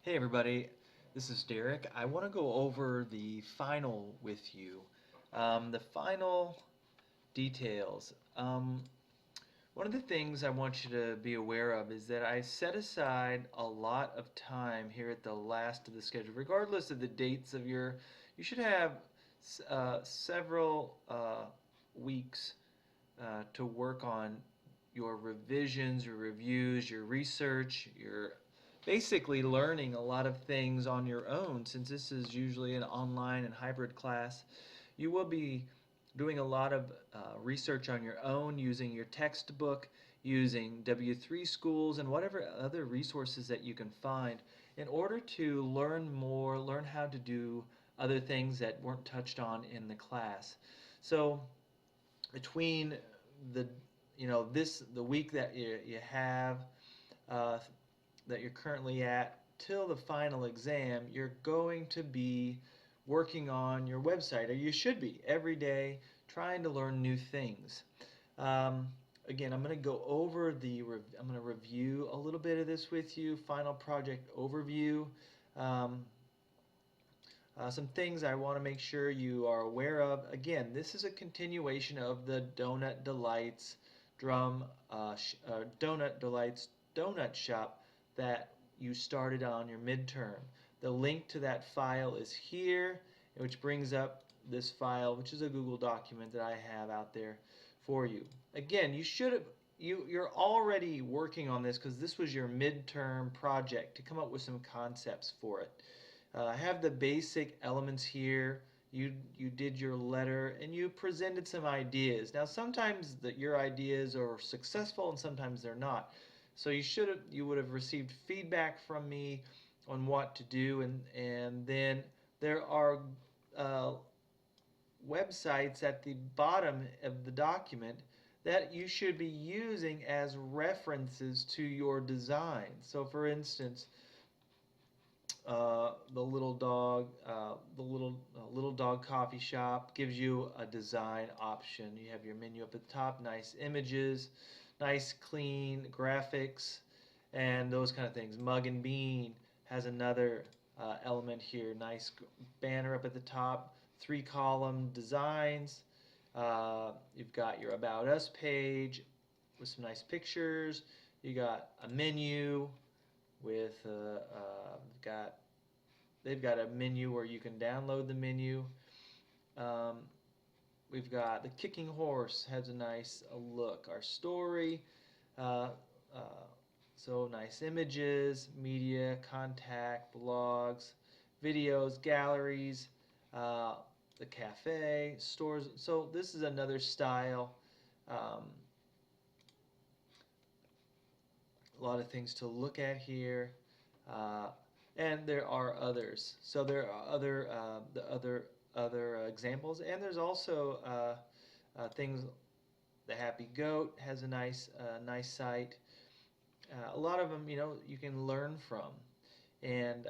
Hey everybody, this is Derek. I want to go over the final with you. The final details. One of the things I want you to be aware of is that I set aside a lot of time here at the last of the schedule, regardless of the dates of you should have several weeks to work on your revisions, your reviews, your research, your basically learning a lot of things on your own. Since this is usually an online and hybrid class, you will be doing a lot of research on your own using your textbook, using W3 schools, and whatever other resources that you can find in order to learn more, learn how to do other things that weren't touched on in the class. So between the the week that you have uh, that you're currently at till the final exam, you're going to be working on your website, or you should be every day trying to learn new things. Um, Again, I'm going to go over I'm going to review a little bit of this with you. Final project overview. Um, some things I want to make sure you are aware of. Again, this is a continuation of the Donut Delights Donut Delights Donut Shop that you started on your midterm. The link to that file is here, which brings up this file, which is a Google document that I have out there for you. Again, you're already working on this because this was your midterm project to come up with some concepts for it. I have the basic elements here. You did your letter and you presented some ideas. Now sometimes your ideas are successful and sometimes they're not. So you would have received feedback from me on what to do, and then there are uh, websites at the bottom of the document that you should be using as references to your design. So for instance, the little dog coffee shop gives you a design option. You have your menu up at the top, nice images, nice clean graphics, and those kind of things. Mug and Bean has another element here, nice banner up at the top, 3-column designs. You've got your About Us page with some nice pictures. You got a menu with got they've got a menu where you can download the menu. Um, we've got the Kicking Horse has a nice look. Our story, uh, uh, so nice images, media, contact, blogs, videos, galleries, uh, the cafe, stores. So this is another style. Um, a lot of things to look at here. Uh, and there are others. So there are other examples, and there's also things. The Happy Goat has a nice site. A lot of them, you can learn from, and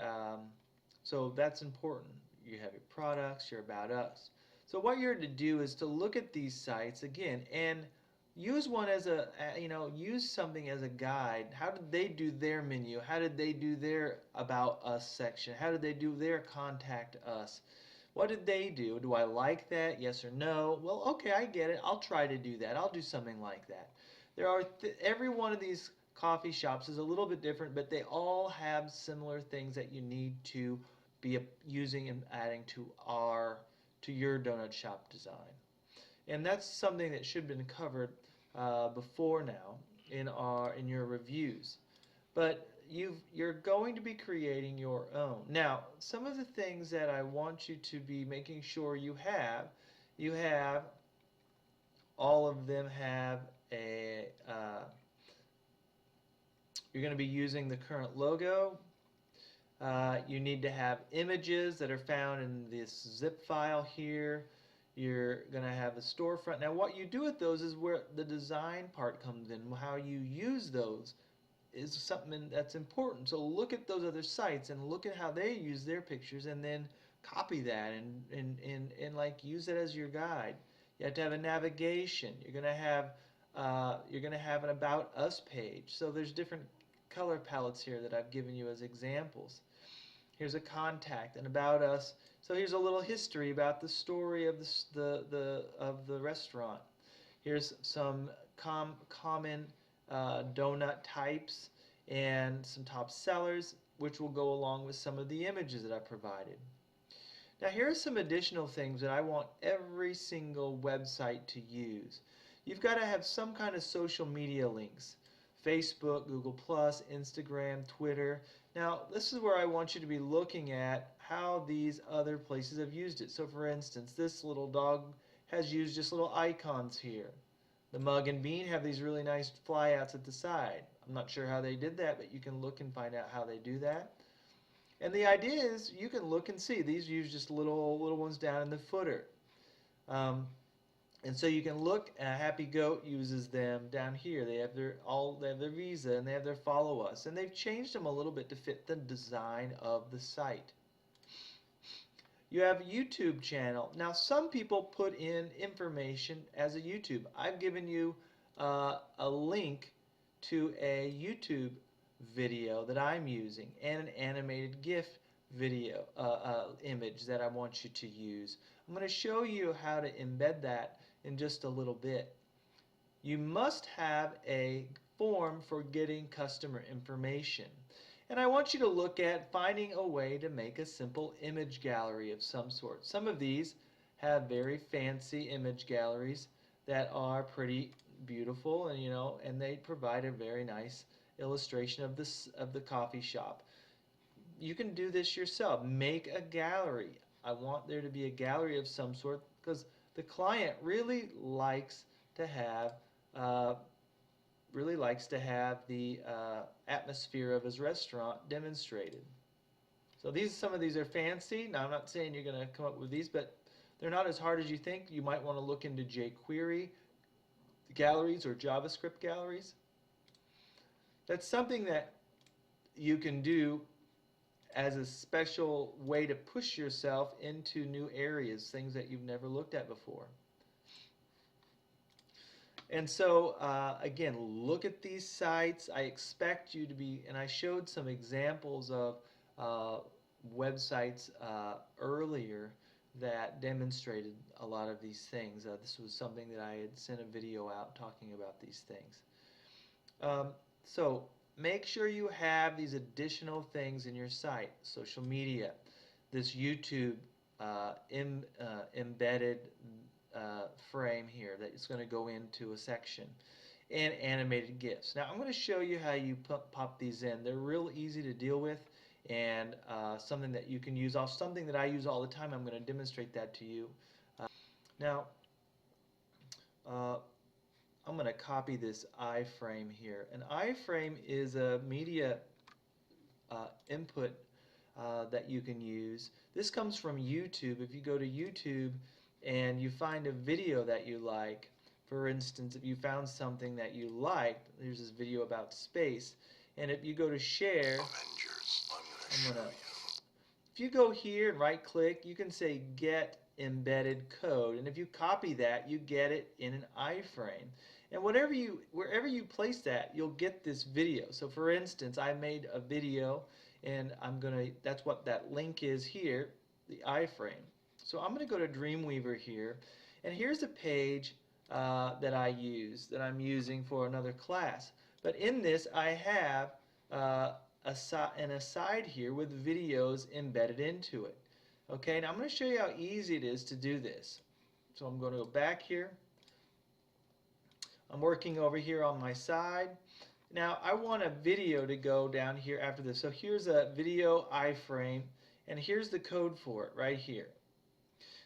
so that's important. You have your products, your About Us. So what you're to do is to look at these sites again and use one as use something as a guide. How did they do their menu? How did they do their About Us section? How did they do their Contact Us? What did they do? Do I like that? Yes or no? Well, okay, I get it. I'll try to do that. I'll do something like that. Every one of these coffee shops is a little bit different, but they all have similar things that you need to be using and adding to your donut shop design. And that's something that should have been covered before now in your reviews. But you're going to be creating your own. Now, some of the things that I want you to be making sure you have all of them have a you're going to be using the current logo. You need to have images that are found in this zip file here. You're going to have a storefront. Now what you do with those is where the design part comes in. How you use those is something that's important. So look at those other sites and look at how they use their pictures, and then copy that and like use it as your guide. You have to have a navigation. You're going to have an About Us page. So there's different color palettes here that I've given you as examples. Here's a contact and about us. So here's a little history about the story of the restaurant. Here's some common donut types and some top sellers, which will go along with some of the images that I provided. Now here are some additional things that I want every single website to use. You've got to have some kind of social media links. Facebook, Google+, Instagram, Twitter. Now this is where I want you to be looking at how these other places have used it. So for instance, this little dog has used just little icons here. The Mug and Bean have these really nice flyouts at the side. I'm not sure how they did that, but you can look and find out how they do that. And the idea is you can look and see. These use just little ones down in the footer. And so you can look, Happy Goat uses them down here. They have their Visa and they have their Follow Us. And they've changed them a little bit to fit the design of the site. You have a YouTube channel. Now some people put in information as a YouTube. I've given you a link to a YouTube video that I'm using and an animated GIF video image that I want you to use. I'm going to show you how to embed that in just a little bit. You must have a form for getting customer information. And I want you to look at finding a way to make a simple image gallery of some sort. Some of these have very fancy image galleries that are pretty beautiful, and they provide a very nice illustration of the coffee shop. You can do this yourself. Make a gallery. I want there to be a gallery of some sort because the client really likes to have the atmosphere of his restaurant demonstrated. So some of these are fancy. Now I'm not saying you're going to come up with these, but they're not as hard as you think. You might want to look into jQuery galleries or JavaScript galleries. That's something that you can do as a special way to push yourself into new areas, things that you've never looked at before. And so, again, look at these sites. I expect you to be, and I showed some examples of websites earlier that demonstrated a lot of these things. This was something that I had sent a video out talking about these things. So make sure you have these additional things in your site. Social media, this YouTube embedded frame here that is going to go into a section, and animated GIFs. Now I'm going to show you how you pop these in. They're real easy to deal with, and something that you can use off something that I use all the time. I'm going to demonstrate that to you. Now I'm going to copy this iframe here. An iframe is a media input that you can use. This comes from YouTube. If you go to YouTube and you find a video that you like, for instance, if you found something that you liked, there's this video about space, and if you go to share, if you go here and right click, you can say get embedded code, and if you copy that, you get it in an iframe. And wherever you place that, you'll get this video. So for instance, I made a video, and that's what that link is here, the iframe. So I'm going to go to Dreamweaver here, and here's a page that I'm using for another class. But in this, I have an aside here with videos embedded into it. Okay, now I'm going to show you how easy it is to do this. So I'm going to go back here. I'm working over here on my side. Now I want a video to go down here after this. So here's a video iframe, and here's the code for it right here.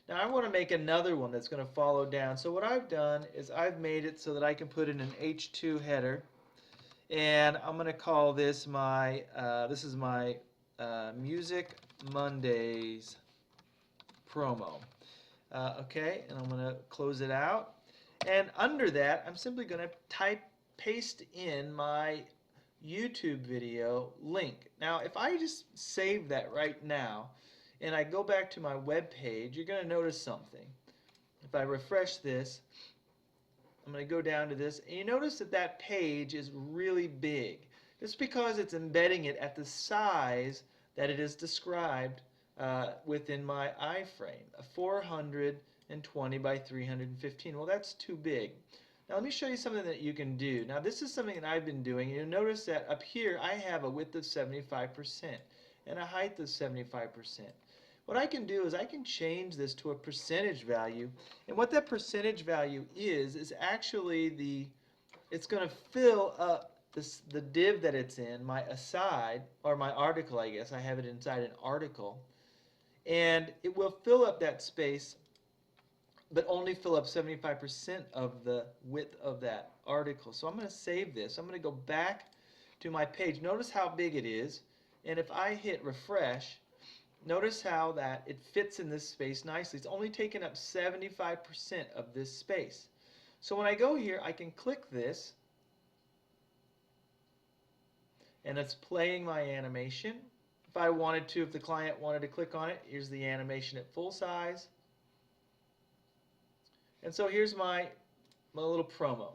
Now I want to make another one that's going to follow down. So what I've done is I've made it so that I can put in an H2 header, and I'm going to call this my Music Mondays promo. Okay, and I'm going to close it out. And under that, I'm simply going to paste in my YouTube video link. Now, if I just save that right now, and I go back to my web page, you're going to notice something. If I refresh this, I'm going to go down to this, and you notice that that page is really big. It's because it's embedding it at the size that it is described within my iframe, a 420 by 315. Well, that's too big. Now let me show you something that you can do. Now this is something that I've been doing. You'll notice that up here I have a width of 75% and a height of 75%. What I can do is I can change this to a percentage value, and what that percentage value is actually it's going to fill up the div that it's in, my aside, or my article, I guess. I have it inside an article. And it will fill up that space, but only fill up 75% of the width of that article. So I'm going to save this. I'm going to go back to my page. Notice how big it is. And if I hit refresh, notice how that it fits in this space nicely. It's only taken up 75% of this space. So when I go here, I can click this, and it's playing my animation. If I wanted to, if the client wanted to click on it, here's the animation at full size. And so here's my little promo.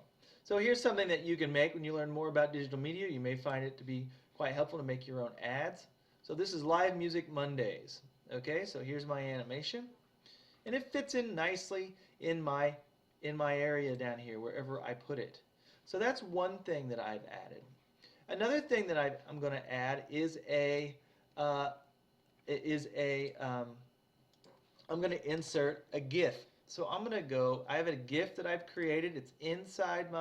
So here's something that you can make when you learn more about digital media. You may find it to be quite helpful to make your own ads. So this is Live Music Mondays. Okay, so here's my animation. And it fits in nicely in my area down here, wherever I put it. So that's one thing that I've added. Another thing that I'm going to add is I'm going to insert a GIF. So I'm going to go, I have a GIF that I've created. It's inside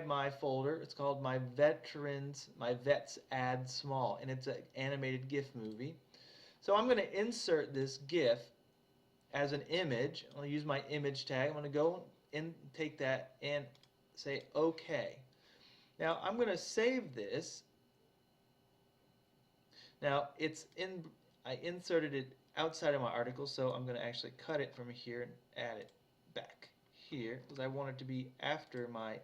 my folder. It's called my Vets Add Small, and it's an animated GIF movie. So I'm going to insert this GIF as an image. I'll use my image tag. I'm going to go and take that and say OK. Now I'm going to save this. Now I inserted it outside of my article, so I'm going to actually cut it from here and add it back here because I want it to be after my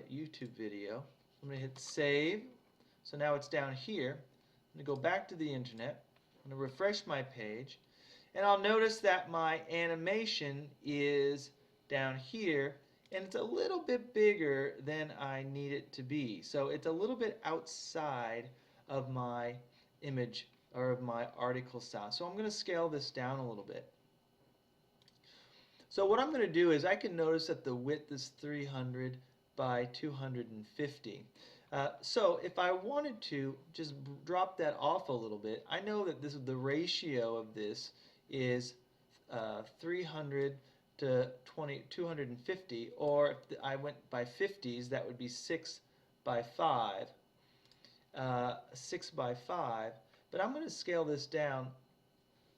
YouTube video. I'm going to hit save. So now it's down here. I'm going to go back to the internet. I'm going to refresh my page, and I'll notice that my animation is down here, and it's a little bit bigger than I need it to be. So it's a little bit outside of my image or of my article style. So I'm going to scale this down a little bit. So what I'm going to do is I can notice that the width is 300 by 250. So if I wanted to just drop that off a little bit, I know that the ratio of this is 300 to 250, or if I went by 50s, that would be 6 by 5. 6 by 5. But I'm going to scale this down.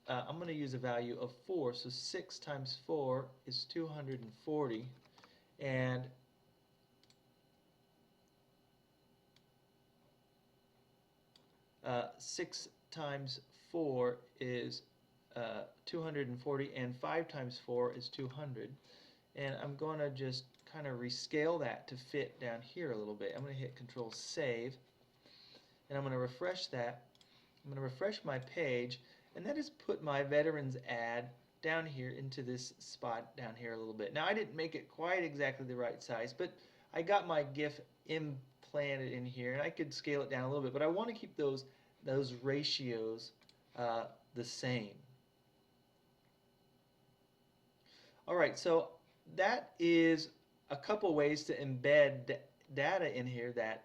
I'm going to use a value of 4. So 6 times 4 is 240. And 6 times 4 is 240, and 5 times 4 is 200. And I'm going to just kind of rescale that to fit down here a little bit. I'm going to hit Control Save, and I'm going to refresh that. I'm going to refresh my page, and that has put my veterans ad down here into this spot down here a little bit. Now I didn't make it quite exactly the right size, but I got my GIF implanted in here, and I could scale it down a little bit, but I want to keep those ratios the same. Alright, so that is a couple ways to embed data in here that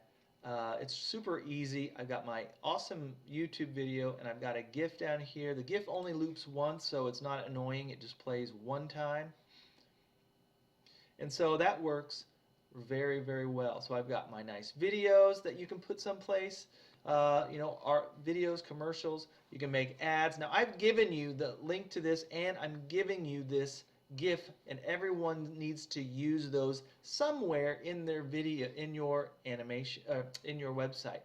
it's super easy. I've got my awesome YouTube video, and I've got a GIF down here. The GIF only loops once, so it's not annoying. It just plays one time. And so that works very, very well. So I've got my nice videos that you can put someplace. Art videos, commercials. You can make ads. Now I've given you the link to this, and I'm giving you this GIF, and everyone needs to use those somewhere in their video, in your animation, in your website.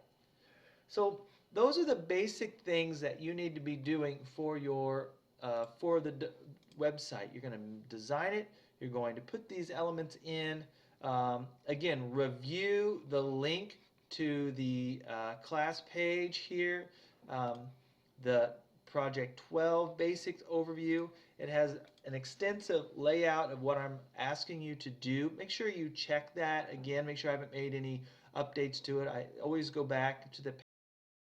So those are the basic things that you need to be doing for your website. You're going to design it. You're going to put these elements in. Again, review the link to the class page here. The Project 12 Basics Overview. It has an extensive layout of what I'm asking you to do. Make sure you check that again. Make sure I haven't made any updates to it. I always go back to the